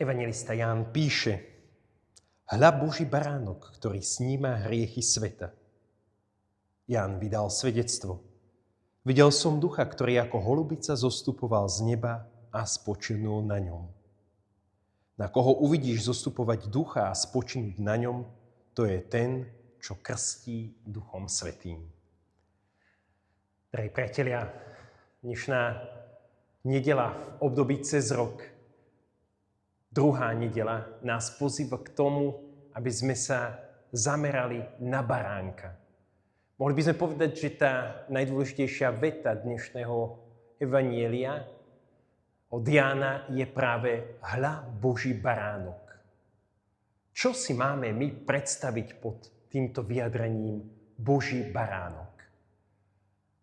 Evanjelista Ján píše: Hľa Boží baránok, ktorý sníma hriechy sveta. Ján vydal svedectvo. Videl som ducha, ktorý ako holubica zostupoval z neba a spočinul na ňom. Na koho uvidíš zostupovať ducha a spočinúť na ňom, to je ten, čo krstí Duchom Svätým. Drahí priatelia, dnešná nedeľa v období cez rok, druhá nedeľa, nás pozýva k tomu, aby sme sa zamerali na baránka. Mohli by sme povedať, že tá najdôležitejšia veta dnešného evanjelia od Jána je práve hľa Boží baránok. Čo si máme my predstaviť pod týmto vyjadrením Boží baránok?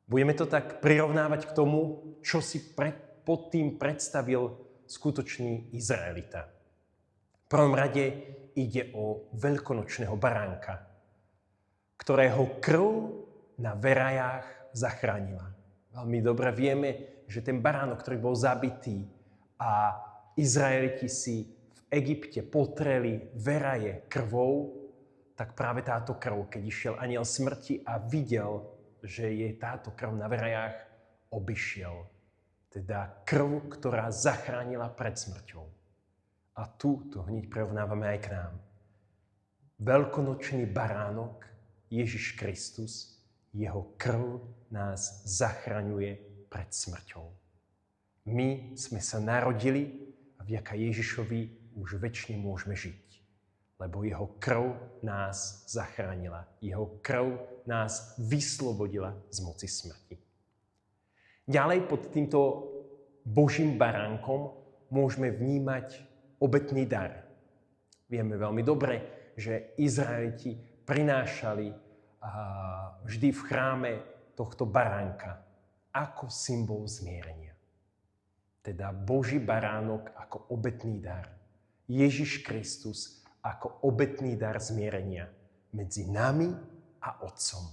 Budeme to tak prirovnávať k tomu, čo si pod tým predstavil skutočný Izraelita. V prvom rade ide o veľkonočného baránka, ktorého krv na verajách zachránila. Veľmi dobre vieme, že ten baránok, ktorý bol zabitý a Izraeliti si v Egypte potreli veraje krvou, tak práve táto krv, keď išiel anjel smrti a videl, že je táto krv na verajách, obišiel. Teda krv, ktorá zachránila pred smrťou. A tu to hneď prirovnávame aj k nám. Veľkonočný baránok, Ježiš Kristus, jeho krv nás zachraňuje pred smrťou. My sme sa narodili a vďaka Ježišovi už večne môžeme žiť. Lebo jeho krv nás zachránila. Jeho krv nás vyslobodila z moci smrti. Ďalej pod týmto Božím baránkom môžeme vnímať obetný dar. Vieme veľmi dobre, že Izraeliti prinášali vždy v chráme tohto baránka ako symbol zmierenia. Teda Boží baránok ako obetný dar. Ježiš Kristus ako obetný dar zmierenia medzi nami a Otcom.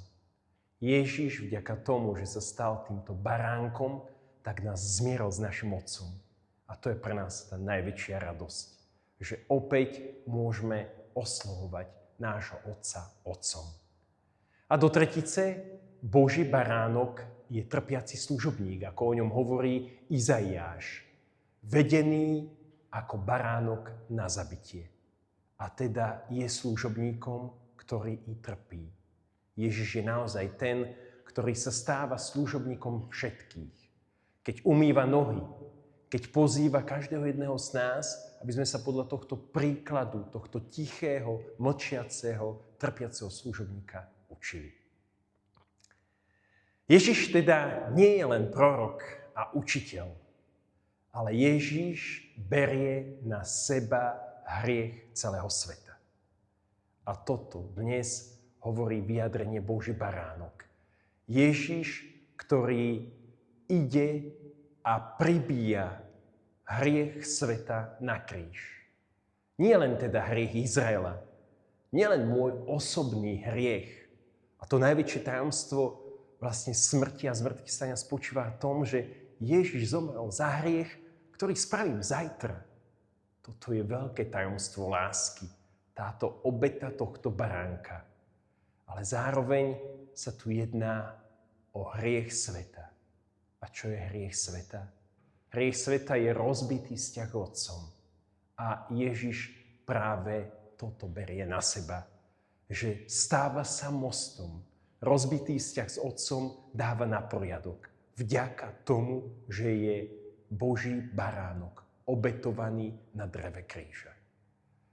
Ježiš vďaka tomu, že sa stal týmto baránkom, tak nás zmieril s našim Otcom. A to je pre nás tá najväčšia radosť, že opäť môžeme oslovovať nášho Otca Otcom. A do tretice, Boží baránok je trpiaci služobník, ako o ňom hovorí Izaiáš, vedený ako baránok na zabitie. A teda je služobníkom, ktorý i trpí. Ježiš je naozaj ten, ktorý sa stáva služobníkom všetkých. Keď umýva nohy, keď pozýva každého jedného z nás, aby sme sa podľa tohto príkladu, tohto tichého, mlčiaceho, trpiaceho služobníka učili. Ježiš teda nie je len prorok a učiteľ, ale Ježiš berie na seba hriech celého sveta. A toto dnes hovorí vyjadrenie Boží baránok. Ježiš, ktorý ide a pribíja hriech sveta na kríž. Nie len teda hriech Izraela, nie len môj osobný hriech. A to najväčšie tajomstvo vlastne smrti a zmŕtvychvstania spočíva v tom, že Ježiš zomrel za hriech, ktorý spravím zajtra. Toto je veľké tajomstvo lásky, táto obeta tohto baránka. Ale zároveň sa tu jedná o hriech sveta. A čo je hriech sveta? Hriech sveta je rozbitý vzťah s Otcom. A Ježiš práve toto berie na seba. Že stáva sa mostom. Rozbitý vzťah s Otcom dáva na poriadok. Vďaka tomu, že je Boží baránok obetovaný na dreve kríža.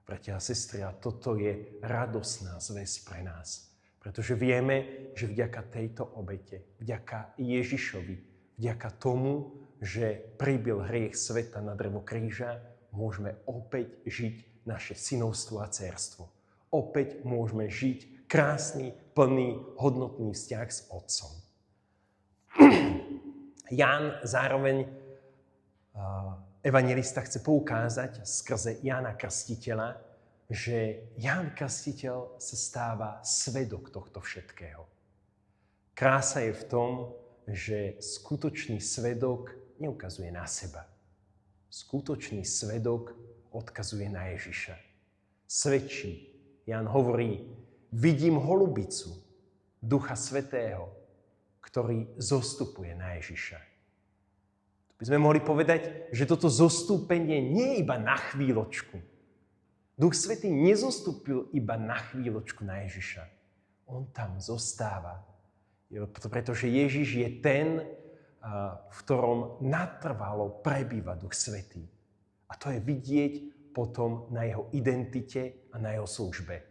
Bratia a sestry, a toto je radosná zvesť pre nás. Pretože vieme, že vďaka tejto obete, vďaka Ježišovi, vďaka tomu, že pribil hriech sveta na drevo kríža, môžeme opäť žiť naše synovstvo a dcérstvo. Opäť môžeme žiť krásny, plný, hodnotný vzťah s Otcom. Ján zároveň evanjelista chce poukázať skrze Jána Krstiteľa, že Ján Krstiteľ sa stáva svedok tohto všetkého. Krása je v tom, že skutočný svedok neukazuje na seba. Skutočný svedok odkazuje na Ježiša. Svedčí. Ján hovorí, vidím holubicu Ducha Svätého, ktorý zostupuje na Ježiša. Tu by sme mohli povedať, že toto zostúpenie nie je iba na chvíľočku. Duch Svätý nezostúpil iba na chvíľočku na Ježiša. On tam zostáva. Pretože Ježiš je ten, v ktorom natrvalo prebýva Duch Svätý. A to je vidieť potom na jeho identite a na jeho službe.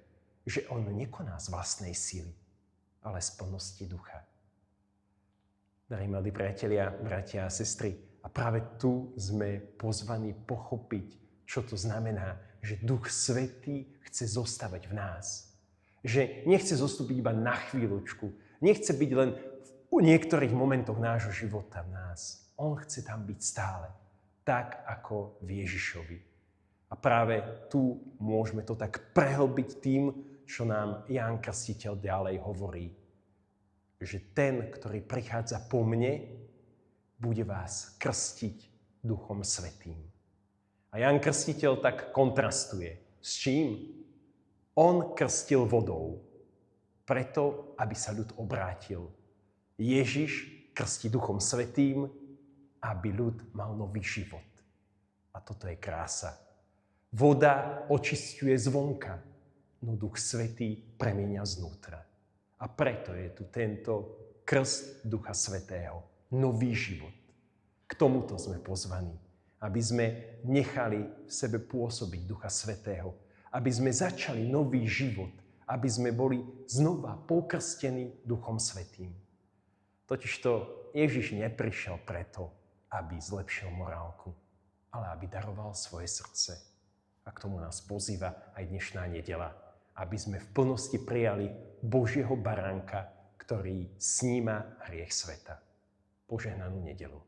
Že on nekoná z vlastnej síly, ale z plnosti ducha. Drahí milí priatelia, bratia a sestry, a práve tu sme pozvaní pochopiť, čo to znamená, že Duch Svätý chce zostávať v nás. Že nechce zostúpiť iba na chvíľočku, nechce byť len v niektorých momentoch nášho života v nás. On chce tam byť stále, tak ako v Ježišovi. A práve tu môžeme to tak prehlbiť tým, čo nám Ján Krstiteľ ďalej hovorí. Že ten, ktorý prichádza po mne, bude vás krstiť Duchom Svätým. A Ján Krstiteľ tak kontrastuje. S čím? On krstil vodou, preto, aby sa ľud obrátil. Ježiš krstí Duchom Svätým, aby ľud mal nový život. A toto je krása. Voda očisťuje zvonka, no Duch Svätý premieňa znútra. A preto je tu tento krst Ducha Svätého. Nový život. K tomuto sme pozvaní. Aby sme nechali v sebe pôsobiť Ducha Svätého. Aby sme začali nový život. Aby sme boli znova pokrstení Duchom Svätým. Totižto Ježiš neprišiel preto, aby zlepšil morálku, ale aby daroval svoje srdce. A k tomu nás pozýva aj dnešná nedeľa, aby sme v plnosti prijali Božieho baránka, ktorý sníma hriech sveta. Požehnanú nedeľu.